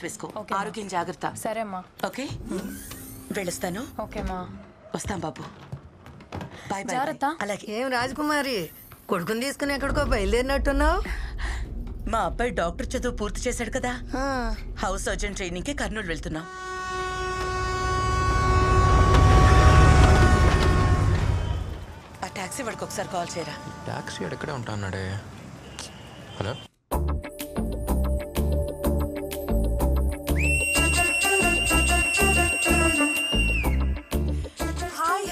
వేసుకో. ఆరోగ్యం జాగ్రత్త. సరే అమ్మా. ఓకే వెళ్ళొస్తాను. ఓకేమా. వస్తాం బాబు. Bye bye. జాగ్రత్త. అలాగే. ఏం రాజకుమారి కొడుకుని తీసుకుని ఎక్కడికో బయలుదేరినట్టున్నావు? మా అబ్బాయి డాక్టర్ చదువు పూర్తి చేశాడు కదా, హౌస్ సర్జన్ ట్రైనింగ్ కి కర్నూలు వెళ్తున్నాం. ఆ టాక్సీ వాడికి ఒకసారి కాల్ చేయరా. టాక్సీ ఎక్కడే ఉంటా అన్నాడే. హలో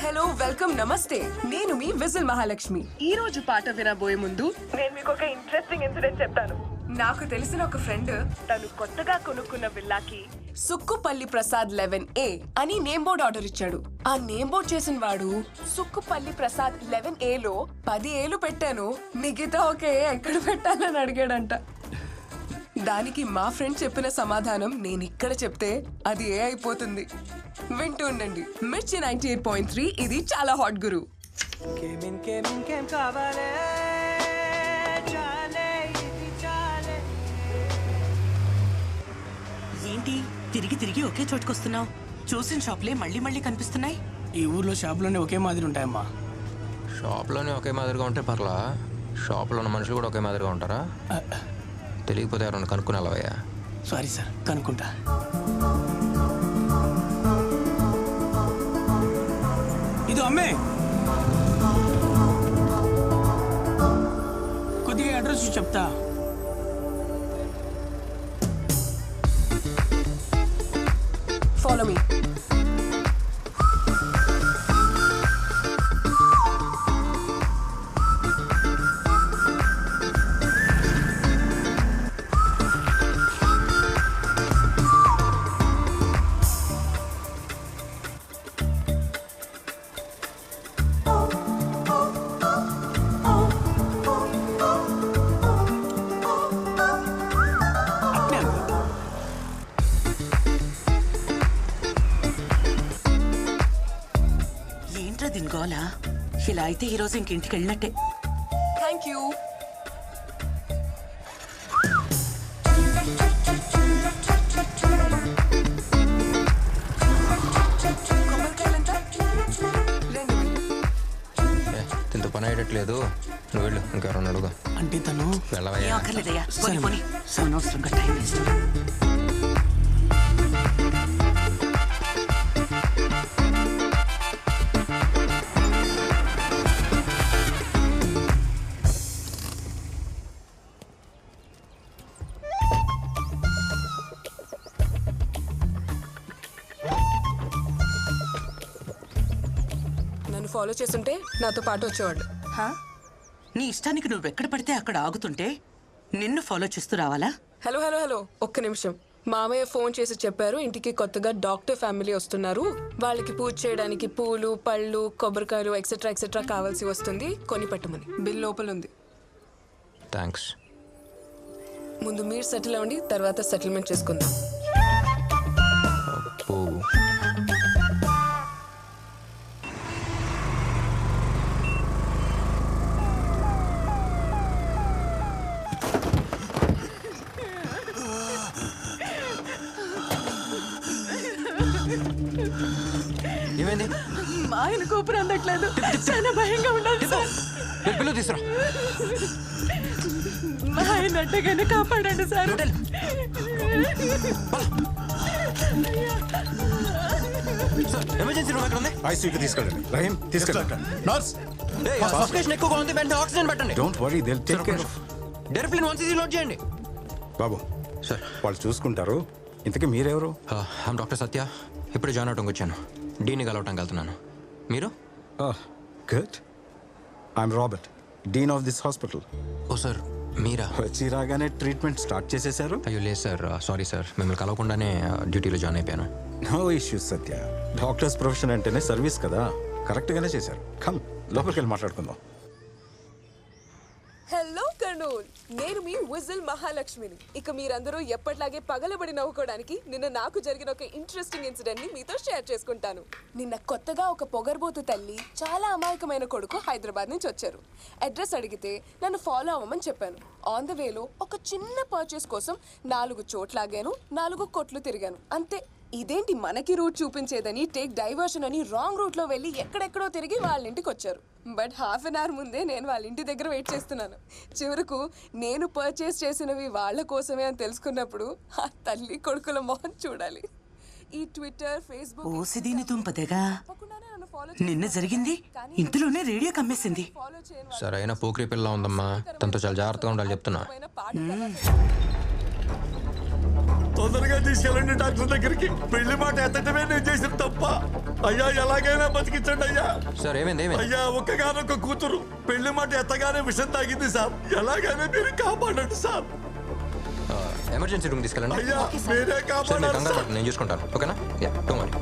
హలో వెల్కమ్ నమస్తే. నేను మీ విజిల్ మహాలక్ష్మి. ఈ రోజు పాట వినబోయే ముందు నేను మీకు ఒక ఇంట్రెస్టింగ్ ఇన్సిడెంట్ చెప్తాను. నాకు తెలిసిన ఒక ఫ్రెండ్ తను కొత్తగా కొనుక్కున్న విల్లాకి సుక్కుపల్లి ప్రసాద్ 11A అని నేమ్ బోర్డ్ ఆర్డర్ ఇచ్చాడు. ఆ నేమ్ బోర్డ్ చేసిన వాడు సుక్కుపల్లి ప్రసాద్ 11Aలో 10 ఏలు పెట్టాను, మిగతా ఒక ఏ ఎక్కడ పెట్టాలని అడిగాడంట. దానికి మా ఫ్రెండ్ చెప్పిన సమాధానం నేను ఇక్కడ చెప్తే అది ఏ అయిపోతుంది. వింటూ ఉండండి మిర్చి 98.3. ఇది చాలా హాట్ గురు. ఏంటి తిరిగి తిరిగి ఒకే చోటుకొస్తున్నావు? చూసిన షాప్లే మళ్ళీ మళ్ళీ కనిపిస్తున్నాయి. ఈ ఊర్లో షాపులోనే ఒకే మాదిరి ఉంటాయమ్మా. షాప్లోనే ఒకే మాదిరిగా ఉంటే పర్లా, షాప్లో ఉన్న మనుషులు కూడా ఒకే మాదిరిగా ఉంటారా? తెలియకపోతే ఎవరన్నా కనుక్కుని వెళ్ళవయ్యా. సారీ సార్, కనుక్కుంటా. ఇది అమ్మే, కొద్దిగా అడ్రస్ చెప్తా. Follow me. ఏంట్రా దీని గోలా? ఇలా అయితే ఈరోజు ఇంకింటికి వెళ్ళినట్టే. Thank you. దీంతో పని అయ్యేటట్లేదు, నువ్వు వెళ్ళు, ఇంకెవరన్నా అడుగు. అంటే తను వెళ్ళవయ్యా. ఏం అక్కర్లేదయ్యా, పోనీ పోనీ. అనవసరంగా టైం వేస్ట్. నన్ను ఫాలో చేస్తుంటే నాతో పాటు వచ్చేవాడు. నీ ఇష్టానికి నువ్వెక్కడ పడితే అక్కడ ఆగుతుంటే నిన్ను ఫాలో చేస్తూ రావాలా? హలో హలో హలో, ఒక్క నిమిషం. మామయ్య ఫోన్ చేసి చెప్పారు ఇంటికి కొత్తగా డాక్టర్ ఫ్యామిలీ వస్తున్నారు, వాళ్ళకి పూజ చేయడానికి పూలు పళ్ళు కొబ్బరికాయలు ఎక్సెట్రా ఎక్సెట్రా కావాల్సి వస్తుంది, కొని పెట్టమని. బిల్ లోపల ఉంది. థ్యాంక్స్. ముందు మీరు సెటిల్ అవ్వండి, తర్వాత సెటిల్మెంట్ చేసుకుందాం. అబ్బో. ఏమైంది? మా ఆయన కూపర్ అందట్లేదు, చాలా భయంగా ఉండాలి సార్. పిల్లలు తీసురా. మా ఆయన అట్టగానే కాపాడండి సార్. ఎమర్జెన్సీ రూమ్ ఎక్కడ ఉంది? ఐసీయూకి తీసుకెళ్ళండి. రహీం తీసుకెళ్ళండి. నర్స్ సఫికేషన్ ఎక్కువగా ఉంది, వెంటనే ఆక్సిజన్ పెట్టండి. Don't worry, they will take care. Deriphyllin 1cc load చేయండి. బాబు సార్, వాళ్ళు చూసుకుంటారు. ఇంతకీ మీరెవరు? I'm doctor Satya. ఇప్పుడు జాయిన్ అవడానికి వచ్చాను. డీని కలవటానికి వెళ్తున్నాను. మీరు? Good. I'm Robert, dean of this hospital. Oh sir, మీరా? వచ్చి రాగానే ట్రీట్మెంట్ స్టార్ట్ చేసేశారు? అయ్యో లేదు సార్, సారీ సార్, మిమ్మల్ని కలవకుండానే డ్యూటీలో జాయిన్ అయిపోయాను. నో ఇష్యూస్ సత్య, డాక్టర్స్ ప్రొఫెషన్ అంటేనే సర్వీస్ కదా, కరెక్ట్గానే చేశారు. కమ్ లోపలికి వెళ్ళి మాట్లాడుకుందాం. హలో కర్నూల్, నేను మీ విజిల్ మహాలక్ష్మిని. ఇక మీరందరూ ఎప్పట్లాగే పగలబడి నవ్వుకోవడానికి నిన్న నాకు జరిగిన ఒక ఇంట్రెస్టింగ్ ఇన్సిడెంట్ ని మీతో షేర్ చేసుకుంటాను. నిన్న కొత్తగా ఒక పొగర్బోతు తల్లి చాలా అమాయకమైన కొడుకు హైదరాబాద్ నుంచి వచ్చారు. అడ్రస్ అడిగితే నన్ను ఫాలో అవ్వమని చెప్పాను. ఆన్ ద వేలో ఒక చిన్న పర్చేస్ కోసం 4 చోట్లాగాను, 4 కొట్లు తిరిగాను, అంతే. ఇదేంటి మనకి రూట్ చూపించేదని టేక్ డైవర్షన్ అని రాంగ్ రూట్ లో వెళ్ళి ఎక్కడెక్కడో తిరిగి వాళ్ళ ఇంటికి వచ్చారు. బట్ హాఫ్ అన్ అవర్ ముందే నేను వాళ్ళ ఇంటి దగ్గర వెయిట్ చేస్తున్నాను. చివరకు నేను పర్చేస్ చేసినవి వాళ్ళ కోసమే అని తెలుసుకున్నప్పుడు ఆ తల్లి కొడుకుల మొహం చూడాలి. ఈ ట్విట్టర్, ఫేస్బుక్ ఓసిదీని దుంపదగా తప్పకుండానే నన్ను follow నిన్న జరిగింది ఇంతలోనే రేడియో కమ్మేసింది. follow చేయని సరైన పోకిరి పిల్ల ఉందమ్మా, తనతో చాలా జాగ్రత్తగా ఉండాలి చెప్తున్నా. వాళ్ళ పాట తర్వాత తొందరగా తీసుకెళ్ళండి డాక్టర్ దగ్గరికి. పెళ్లి మాట ఎత్తటమే నేను చేసిన తప్ప. అయ్యా ఎలాగైనా బతికించండి అయ్యా. సార్ ఏమైంది ఏమైంది? అయ్యా ఒక్కగానొక్క కూతురు పెళ్లి మాట ఎత్తగానే విషం తాగింది సార్. ఎలాగైనా మీరు కాపాడండి సార్. ఎమర్జెన్సీ రూమ్ తీసుకెళ్ళండి. అయ్యా మీరే సార్ మీరు కాపాడాలి కంగారు సార్. పడకండి, నేను చూసుకుంటాను. ఓకేనా? Yeah, don't worry.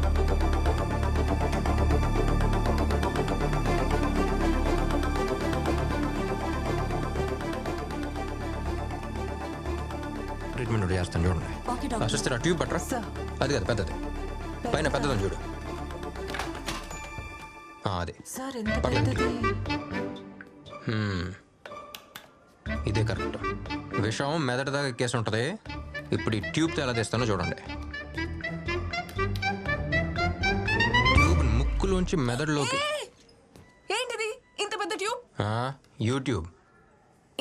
ట్రీట్మెంట్ ఒకటి చేస్తాను చూడండి. సిస్టర్ ఆ ట్యూబ్ పట్టరా. అది కదా పెద్దది, పైన పెద్దదని చూడు. అది పర్లేదు. ఇదే కరెక్ట్. విషం మెదడు దాకా ఎక్కేసి ఉంటుంది. ఇప్పుడు ఈ ట్యూబ్తో ఎలా తీస్తానో చూడండి. ట్యూబ్ ముక్కులోంచి మెదడులోకి. ఏంటిది ఇంత పెద్ద ట్యూబ్? యూట్యూబ్.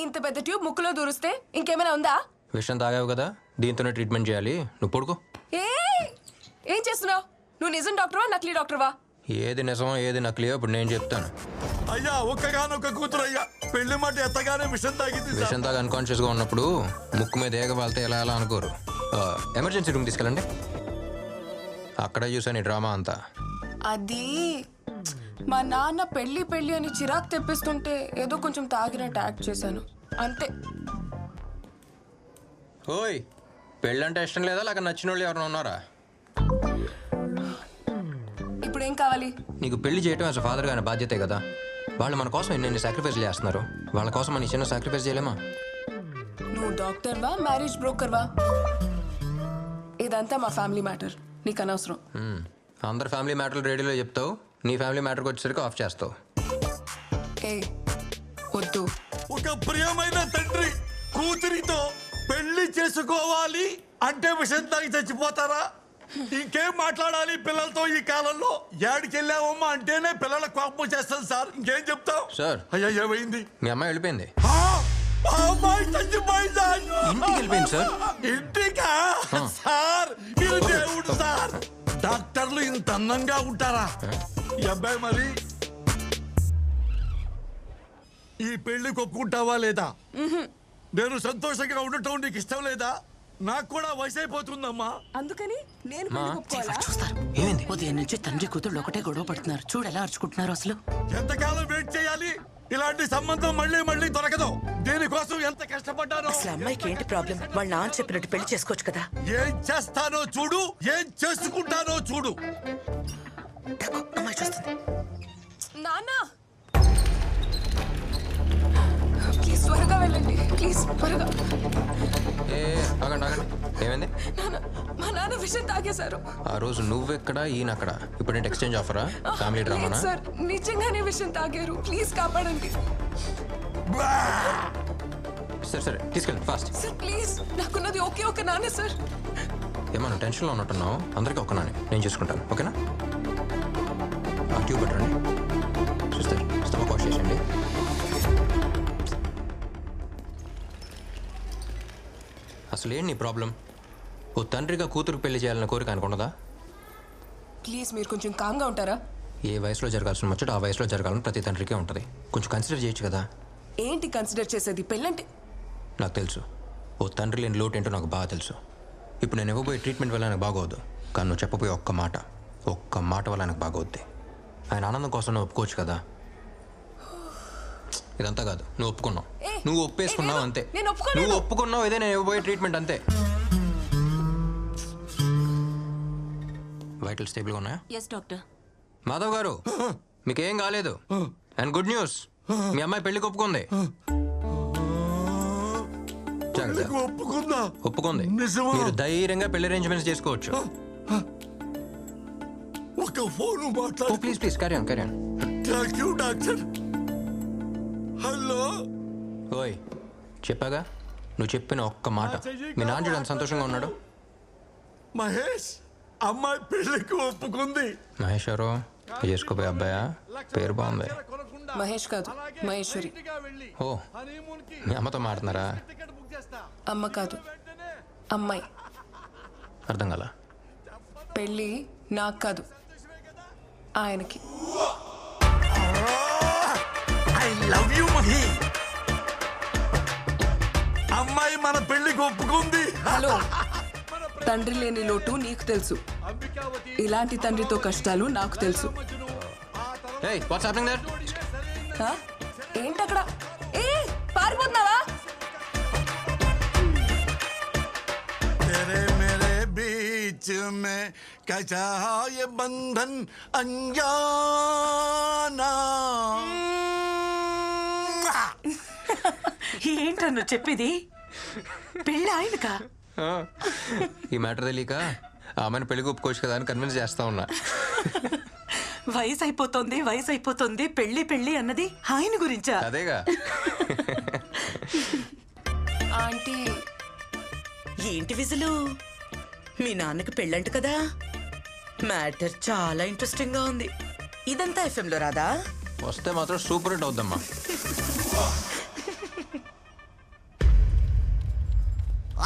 ఇంత పెద్ద ట్యూబ్ ముక్కులో దూరిస్తే ఇంకేమైనా ఉందా? విషం తాగావు కదా, దీంతోనే ట్రీట్మెంట్ చేయాలి. నువ్వు పడుకో. ఏం చేస్తున్నావు? నువ్వు నిజం డాక్టర్వా నకిలీ డాక్టర్వా? ఏది నిజమో ఏది నకిలీయో ఇప్పుడు నేను చెప్తాను. అయ్యా ఒక్కగానొక్క కూతురు అయ్యా పెళ్లి మాట ఎత్తగానే విషం తాగింది సార్. విషం తాగా అన్కాన్షియస్గా ఉన్నప్పుడు ముక్కు మీద ఏగ వాళ్తే ఎలా ఎలా అనుకోరు. ఎమర్జెన్సీ రూమ్ తీసుకెళ్ళండి. అక్కడే చూసాను ఈ డ్రామా అంతా. అది మా నాన్న పెళ్లి పెళ్లి అని చిరాకు తెప్పిస్తుంటే ఏదో కొంచెం తాగినట్టు యాక్ట్ చేశాను, అంతే. ఓయ్, పెళ్ళంటే ఇష్టం లేదా లేక నచ్చిన వాళ్ళు ఎవరైనా ఉన్నారా? ఇప్పుడు ఏం కావాలి? నీకు పెళ్లి చేయటం యాజ్ ఫాదర్ గానే బాధ్యతే కదా. వాళ్ళు మన కోసం ఎన్ని సాక్రిఫైస్ చేస్తున్నారు. వాళ్ళ కోసం మన చిన్న సాక్రిఫైస్ చేయలేమా? నువ్వు డాక్టర్వా మ్యారేజ్ బ్రోకర్వా? ఇదంతా మా ఫ్యామిలీ మ్యాటర్, నీకు అనవసరం. అందరు ఫ్యామిలీ మ్యాటర్లు రేడియోలో చెప్తావు, నీ ఫ్యామిలీ మ్యాటర్కి వచ్చేసరికి ఆఫ్ చేస్తావు. ఏ వద్దు. ఒక ప్రియమైన తండ్రి కూతురితో పెళ్లి చేసుకోవాలి అంటే విషం తాగి చచ్చిపోతారా? ఇంకేం మాట్లాడాలి పిల్లలతో ఈ కాలంలో? ఏడికి వెళ్ళావమ్మా అంటేనే పిల్లల కోపం చేస్తాను సార్. ఇంకేం చెప్తావు సార్? అయ్యా ఏమైంది? మీ అమ్మాయి వెళ్ళిపోయింది. అమ్మాయి చచ్చిపోయిందా? ఇంటికి వెళ్ళిపోయింది సార్. ఇంటికా? సార్ మీరు దేవుడు సార్. డాక్టర్లు ఇంత అందంగా ఉంటారా? ఈ అబ్బాయి మరి ఈ పెళ్లికి ఒప్పుకుంటావా లేదా? నేను సంతోషంగా ఉండటం నీకు ఇష్టం లేదా? నాకు కూడా వయసు అయిపోతుందమ్మా. అందుకని నేను పెళ్లికి ఒప్పుకోవాలా? చూస్తారు ఏమైంది? ఉదయం నుంచి తండ్రి కూతుళ్ళు ఒకటే గొడవ పడుతున్నారు. చూడు ఎలా అరుచుకుంటున్నారు అసలు. ఎంతకాలం వెయిట్ చేయాలి? ఇలాంటి సంబంధం మళ్ళీ మళ్ళీ దొరకదు. దీనికోసం ఎంత కష్టపడ్డానో. అసలు అమ్మాయికి ఏంటి ప్రాబ్లం? వాళ్ళ నాన్న చెప్పినట్టు పెళ్లి చేసుకోవచ్చు కదా. ఏం చేస్తానో చూడు, ఏం చేసుకుంటానో చూడు. తక్కువ అమ్మాయి చూస్తుంది. నాన్న ప్లీజ్ త్వరగా వెళ్ళండి, ప్లీజ్ త్వరగా. ఆగండి ఆగండి. ఏమైంది? మా నాన్న విషయం తాగేశారు. ఆ రోజు నువ్వెక్కడ ఈయనక్కడ. ఇప్పుడు ఏంటి ఎక్స్చేంజ్ ఆఫరా? ఫ్యామిలీ డ్రామానా? సార్ నిజంగానే విషయం తాగారు, ప్లీజ్ కాపాడండి సరే సరే తీసుకెళ్ళండి ఫాస్ట్. సార్. ప్లీజ్ నాకున్నది ఒకే ఒక నాన్న సార్. ఏమన్నా టెన్షన్లో ఉన్నట్టున్నావు? అందరికీ ఒక్క నానే, నేను చూసుకుంటాను. ఓకేనా? ఆ ట్యూబ్ పెట్టండి. సిస్టర్ స్టమక్ వాష్ చేసేయండి. అసలు ఏంటి నీ ప్రాబ్లం? ఓ తండ్రిగా కూతురు పెళ్లి చేయాలన్న కోరిక అనుకున్నదా? ప్లీజ్ మీరు కొంచెం కామ్గా ఉంటారా? ఏ వయసులో జరగాల్సిన ముచ్చట ఆ వయసులో జరగాలని ప్రతి తండ్రికే ఉంటుంది. కొంచెం కన్సిడర్ చేయొచ్చు కదా. ఏంటి కన్సిడర్ చేసేది? పెళ్ళంటే నాకు తెలుసు, ఓ తండ్రి లేని లోటు ఏంటో నాకు బాగా తెలుసు. ఇప్పుడు నేను ఇవ్వబోయే ట్రీట్మెంట్ వల్ల నాకు బాగోద్దు, కానీ నువ్వు చెప్పబోయే ఒక్క మాట వల్ల నాకు బాగోద్ది. ఆయన ఆనందం కోసం నువ్వు ఒప్పుకోవచ్చు కదా. ఇదంతా కాదు, నువ్వు ఒప్పుకున్నావు, నువ్వు ఒప్పేసుకున్నావు అంతే. నువ్వు ఒప్పుకున్నావు, ఇదే నేను ఇవ్వబోయే ట్రీట్మెంట్ అంతే. వైటల్ స్టేబుల్గా ఉన్నాయా? Yes doctor. మాధవ్ గారు మీకేం కాలేదు. అండ్ గుడ్ న్యూస్, మీ అమ్మాయి పెళ్లికి ఒప్పుకుంది. పెళ్లికి ఒప్పుకుందా? ఒప్పుకుంది. నిజమా? మీరు ధైర్యంగా పెళ్లి అరేంజ్మెంట్స్ చేసుకోవచ్చు. ఒక ఫోన్ ఓ మాట్లాడు. Please please carry on. Thank you doctor. Hello ఓయ్ చెప్పాగా, నువ్వు చెప్పిన ఒక్క మాట. మీ నాన్న చూడు ఎంత సంతోషంగా ఉన్నాడు. మహేష్, అమ్మాయి పెళ్లికి ఒప్పుకుంది. మహేష్ ఎవరు? చేసుకోపోయే అబ్బాయా? పేరు బాగుంది. మహేష్ కాదు, మహేశ్వరి. ఓ, మీ అమ్మతో మాట్లాడుతున్నారా? అమ్మ కాదు, అమ్మాయి. అర్థం కాల. పెళ్ళి నాకు కాదు, ఆయనకి. I love you Mahi. అమ్మాయి మన పెళ్లికి ఒప్పుకుంది. హలో, తండ్రి లేని లోటు నీకు తెలుసు, ఇలాంటి తండ్రితో కష్టాలు నాకు తెలుసు. ఏయ్ వాట్స్ హ్యాపెనింగ్ దేర్? హ? ఏంటక్కడ? ఏ పారిపోతున్నావా? तेरे मेरे बीच में कैसा ये बंधन अनजाना. ఏంట్రా నువ్వు చెప్పేది? పెళ్ళి ఆయనకా? ఈ మ్యాటర్ తెలియక ఆమెను పెళ్లికి ఒప్పుకోవచ్చు కదా అని కన్విన్స్ చేస్తా ఉన్నా. వయసు అయిపోతుంది, పెళ్లి పెళ్లి అన్నది ఆయన గురించా? అదేగా. ఆంటీ, ఏంటి విజులు? మీ నాన్నకి పెళ్ళంట కదా? మ్యాటర్ చాలా ఇంట్రెస్టింగ్ గా ఉంది. ఇదంతా FM లో రాదా? వస్తే మాత్రం సూపర్ హిట్ అవుద్దమ్మా.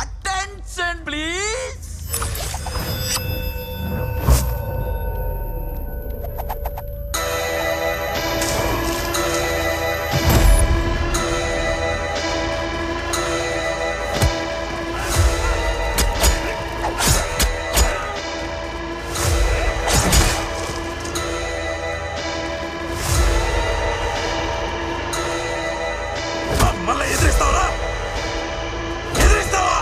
Attention please. మళ్ళీ ఎదిరిస్తావా? ఎదిరిస్తావా?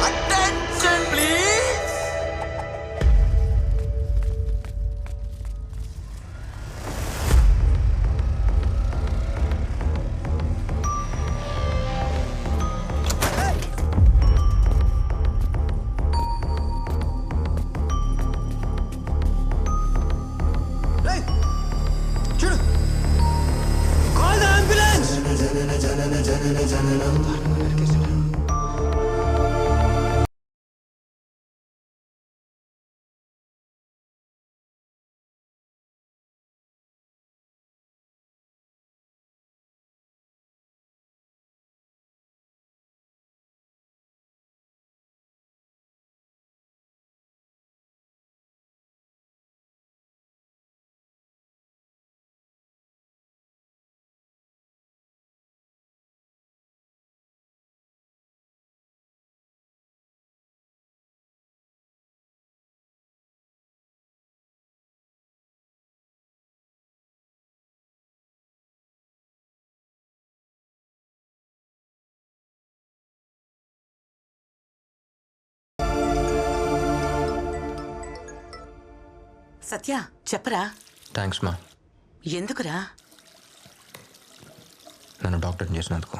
Attention please. చూడు, కాల్ ద అంబులెన్స్. సత్య చెప్పరా? థ్యాంక్స్ మా, ఎందుకురా? నన్ను డాక్టర్ని చేసినందుకు.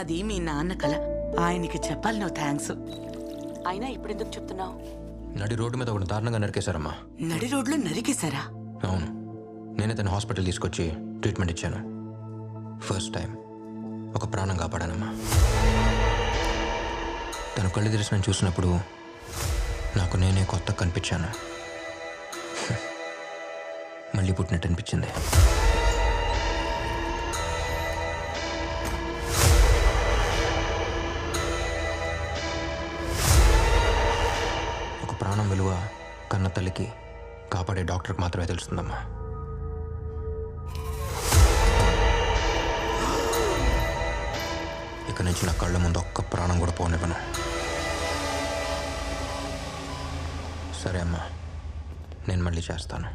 అది మీ నాన్న కల, ఆయనకి చెప్పాలి నువ్వు థ్యాంక్స్. అయినా ఇప్పుడెందుకు చెప్తున్నావు? నడి రోడ్డు మీద ఒకటి దారుణంగా నరికేశారమ్మా. నడి రోడ్లో నరికేశారా? అవును, నేనే తన హాస్పిటల్ తీసుకొచ్చి ట్రీట్మెంట్ ఇచ్చాను. ఫస్ట్ టైం ఒక ప్రాణం కాపాడానమ్మా. తను కళ్ళు తెరిచి నన్ను చూసినప్పుడు నాకు నేనే కొత్తగా కనిపించాను. మళ్ళీ పుట్టినట్టు అనిపించింది. ఒక ప్రాణం విలువ కన్న తల్లికి, కాపాడే డాక్టర్కి మాత్రమే తెలుస్తుందమ్మా. ఇక నుంచి నా కళ్ళ ముందు ఒక్క ప్రాణం కూడా పోనివ్వను. సరే అమ్మా, నేను మళ్ళీ చేస్తాను.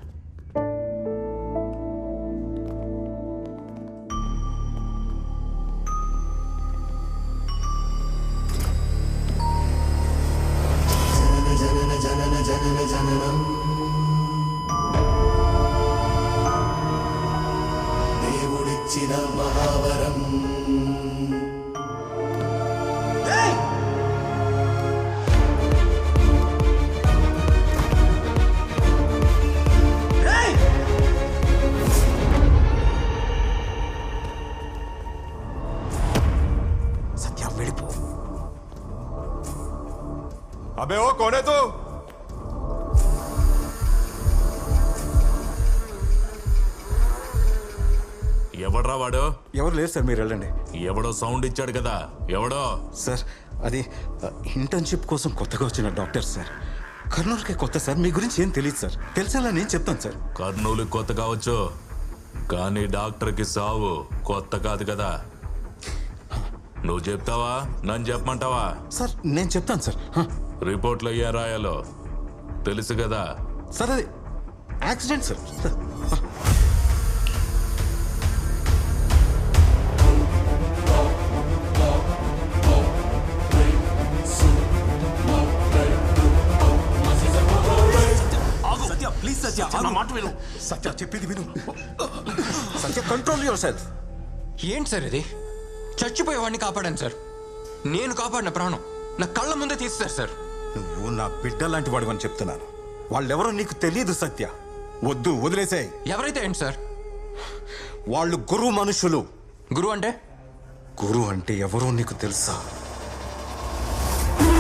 చేసిన మహావరం. సత్య వెళ్ళిపో. అబే ఓ కోనే తో ఎవడ్రా వాడు? ఎవరు లేరు సార్, మీరు వెళ్ళండి. ఎవడో సౌండ్ ఇచ్చాడు కదా, ఎవడో? సార్ అది ఇంటర్న్షిప్ కోసం కొత్తగా వచ్చిన డాక్టర్ సార్. కర్నూలుకే కొత్త సార్, మీ గురించి ఏం తెలియదు సార్. తెలిసేలా నేను చెప్తాను సార్. కర్నూలు కొత్త కావచ్చు, కానీ డాక్టర్కి సావు కొత్త కాదు కదా. నువ్వు చెప్తావా, నన్ను చెప్పమంటావా? సార్ నేను చెప్తాను సార్. రిపోర్ట్లో ఏం రాయాలో తెలుసు కదా. సార్ అది యాక్సిడెంట్ సార్. సత్య ప్లీజ్ సత్య నా మాట విను. సత్య చెప్పేది విను. సత్య కంట్రోల్ యువర్ సెల్ఫ్. ఏంటి సార్ ఇది? చచ్చిపోయేవాడిని కాపాడాను సార్. నేను కాపాడిన ప్రాణం నా కళ్ళ ముందే తీస్తారు సార్. నువ్వు నా బిడ్డ లాంటి వాడు అని చెప్తున్నాను. వాళ్ళెవరో నీకు తెలియదు సత్య. వద్దు, వదిలేసాయి. ఎవరైతే ఏంటి సార్? వాళ్ళు గురువు మనుషులు. గురువు అంటే? గురువు అంటే ఎవరో నీకు తెలుసా?